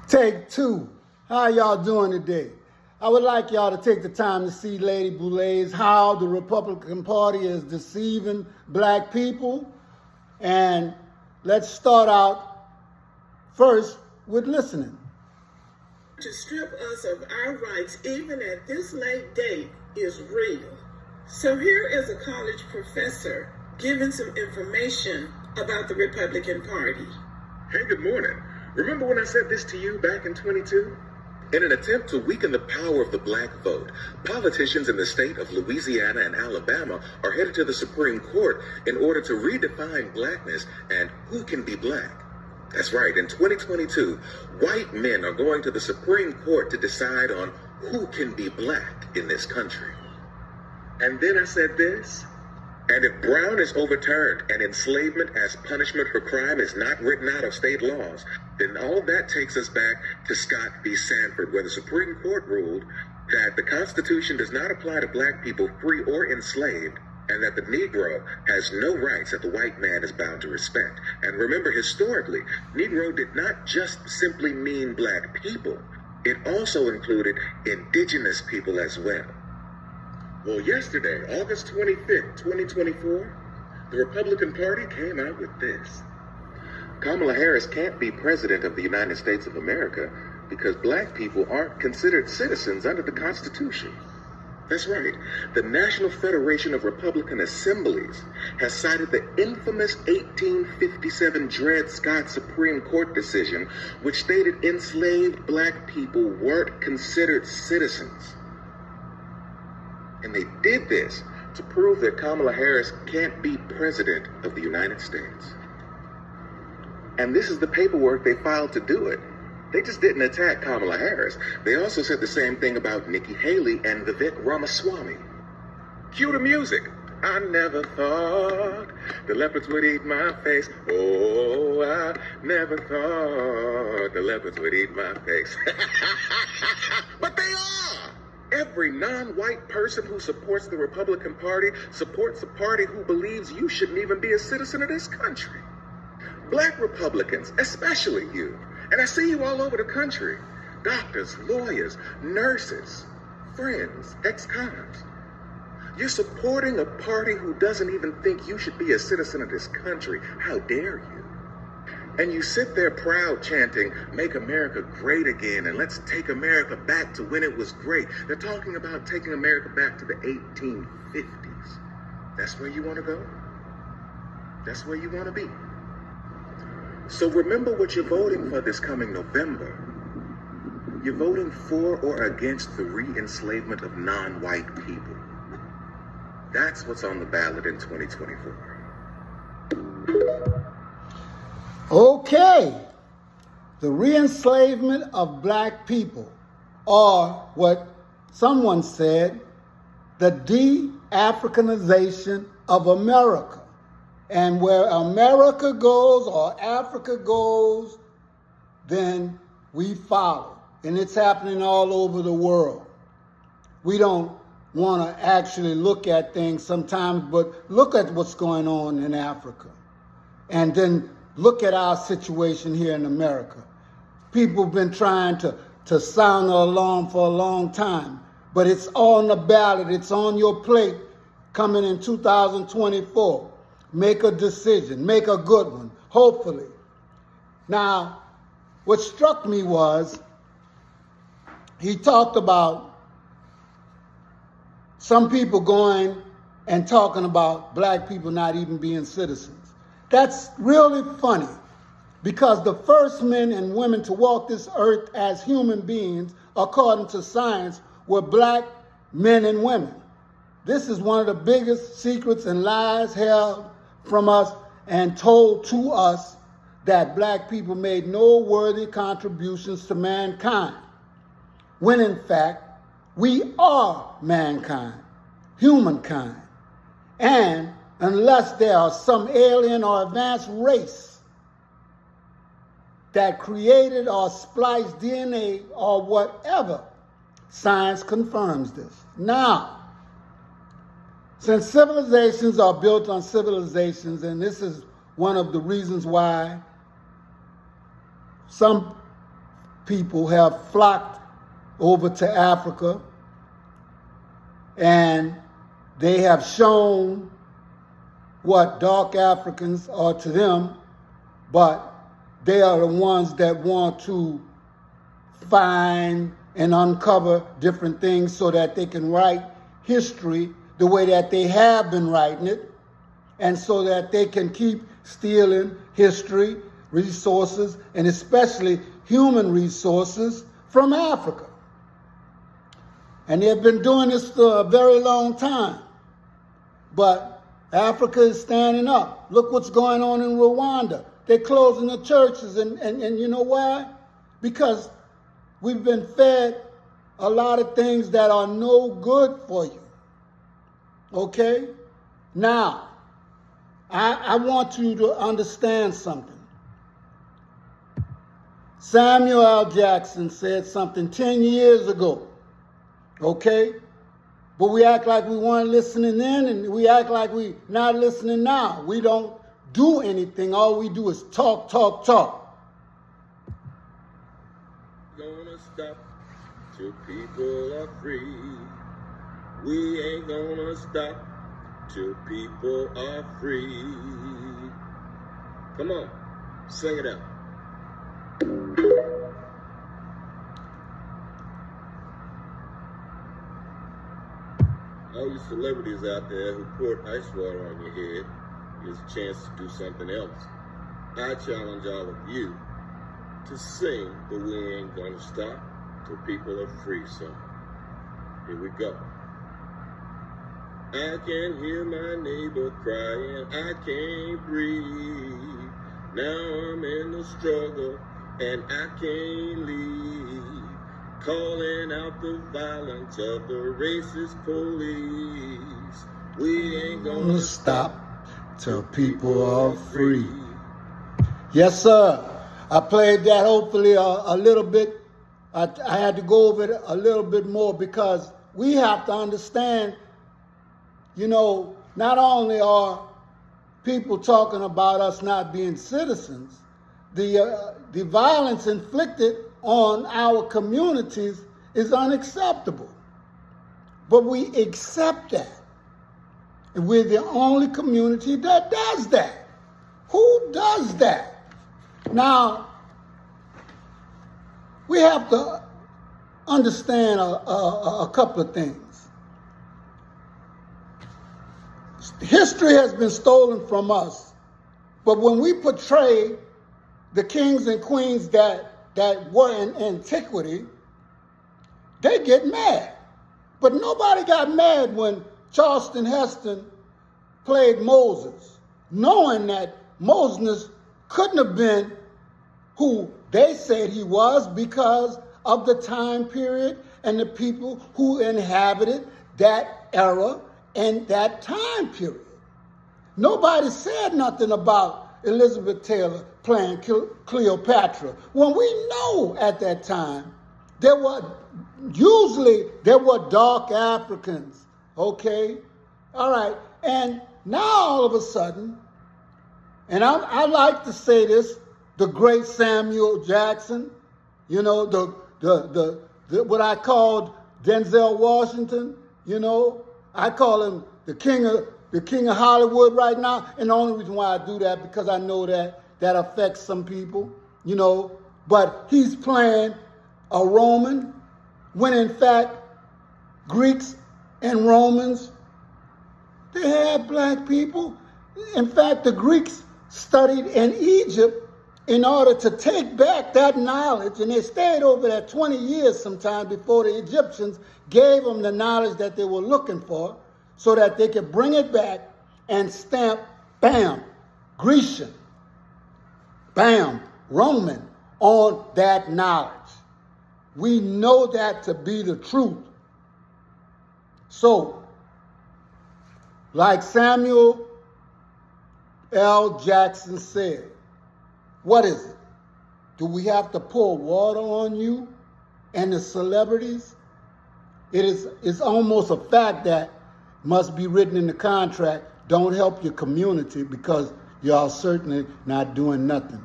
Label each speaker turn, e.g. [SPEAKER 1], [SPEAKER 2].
[SPEAKER 1] Take two. How y'all doing today? I would like y'all to take the time to see Lady Boulet's how the Republican Party is deceiving black people. And let's start out first with listening.
[SPEAKER 2] To strip us of our rights, even at this late date, is real. So here is a college professor giving some information about the Republican Party.
[SPEAKER 3] Hey, good morning. Remember when I said this to you back in 22? In an attempt to weaken the power of the black vote, politicians in the state of Louisiana and Alabama are headed to the Supreme Court in order to redefine blackness and who can be black. That's right, in 2022, white men are going to the Supreme Court to decide on who can be black in this country. And then I said this, and if Brown is overturned and enslavement as punishment for crime is not written out of state laws, then all that takes us back to Scott v. Sanford, where the Supreme Court ruled that the Constitution does not apply to black people free or enslaved, and that the Negro has no rights that the white man is bound to respect. And remember, historically, Negro did not just simply mean black people. It also included indigenous people as well. Well, yesterday, August 25th, 2024, the Republican Party came out with this. Kamala Harris can't be president of the United States of America because black people aren't considered citizens under the Constitution. That's right. The National Federation of Republican Assemblies has cited the infamous 1857 Dred Scott Supreme Court decision, which stated enslaved black people weren't considered citizens. And they did this to prove that Kamala Harris can't be president of the United States. And this is the paperwork they filed to do it. They just didn't attack Kamala Harris. They also said the same thing about Nikki Haley and Vivek Ramaswamy. Cue the music. I never thought the leopards would eat my face. Oh, I never thought the leopards would eat my face. But they are! Every non-white person who supports the Republican Party supports a party who believes you shouldn't even be a citizen of this country. Black Republicans, especially you, and I see you all over the country, doctors, lawyers, nurses, friends, ex-cons. You're supporting a party who doesn't even think you should be a citizen of this country. How dare you? And you sit there proud chanting, "Make America great again," and let's take America back to when it was great. They're talking about taking America back to the 1850s. That's where you want to go? That's where you want to be. So remember what you're voting for this coming November. You're voting for or against the re-enslavement of non-white people. That's what's on the ballot in 2024.
[SPEAKER 1] Okay, the re-enslavement of black people, or what someone said, the De-Africanization of America. And where America goes or Africa goes, then we follow. And it's happening all over the world. We don't want to actually look at things sometimes, but look at what's going on in Africa. And then look at our situation here in America. People have been trying to sound the alarm for a long time, but it's on the ballot. It's on your plate coming in 2024. Make a decision. Make a good one, hopefully. Now, what struck me was he talked about some people going and talking about black people not even being citizens. That's really funny, because the first men and women to walk this earth as human beings, according to science, were black men and women. This is one of the biggest secrets and lies held from us and told to us, that black people made no worthy contributions to mankind, when in fact, we are mankind, humankind. And unless there are some alien or advanced race that created or spliced DNA or whatever, science confirms this. Now, since civilizations are built on civilizations, and this is one of the reasons why some people have flocked over to Africa, and they have shown what dark Africans are to them, but they are the ones that want to find and uncover different things so that they can write history the way that they have been writing it, and so that they can keep stealing history, resources, and especially human resources from Africa. And they've been doing this for a very long time. But Africa is standing up. Look what's going on in Rwanda. They're closing the churches, and you know why? Because we've been fed a lot of things that are no good for you. Okay? Now, I want you to understand something. Samuel L. Jackson said something 10 years ago. Okay? But we act like we weren't listening then, and we act like we not listening now. We don't do anything. All we do is talk, talk, talk.
[SPEAKER 4] Gonna stop till people are free. We ain't gonna stop till people are free. Come on, sing it out. All you celebrities out there who poured ice water on your head, here's a chance to do something else. I challenge all of you to sing the We Ain't Gonna Stop Till People Are Free song. Here we go. I can hear my neighbor crying, I can't breathe. Now I'm in the struggle and I can't leave. Calling out the violence of the racist police. We ain't gonna stop
[SPEAKER 1] till people are free. Yes, sir. I played that hopefully a little bit. I had to go over it a little bit more because we have to understand, you know, not only are people talking about us not being citizens, the violence inflicted on our communities is unacceptable. But we accept that. And we're the only community that does that. Who does that? Now, we have to understand a couple of things. History has been stolen from us, but when we portray the kings and queens that were in antiquity, they get mad. But nobody got mad when Charleston Heston played Moses, knowing that Moses couldn't have been who they said he was because of the time period and the people who inhabited that era and that time period. Nobody said nothing about Elizabeth Taylor playing Cleopatra when we know at that time there were dark Africans, okay? All right, and now all of a sudden, and I like to say this, the great Samuel Jackson, you know, the what I called Denzel Washington, you know, I call him the king of Hollywood right now, and the only reason why I do that because I know that affects some people, you know, but he's playing a Roman when in fact Greeks and Romans, they had black people. In fact, the Greeks studied in Egypt in order to take back that knowledge, and they stayed over there 20 years sometime before the Egyptians gave them the knowledge that they were looking for so that they could bring it back and stamp, bam, Grecian, bam, Roman on that knowledge. We know that to be the truth. So, like Samuel L. Jackson said, what is it? Do we have to pour water on you and the celebrities? It's almost a fact that must be written in the contract. Don't help your community because y'all certainly not doing nothing.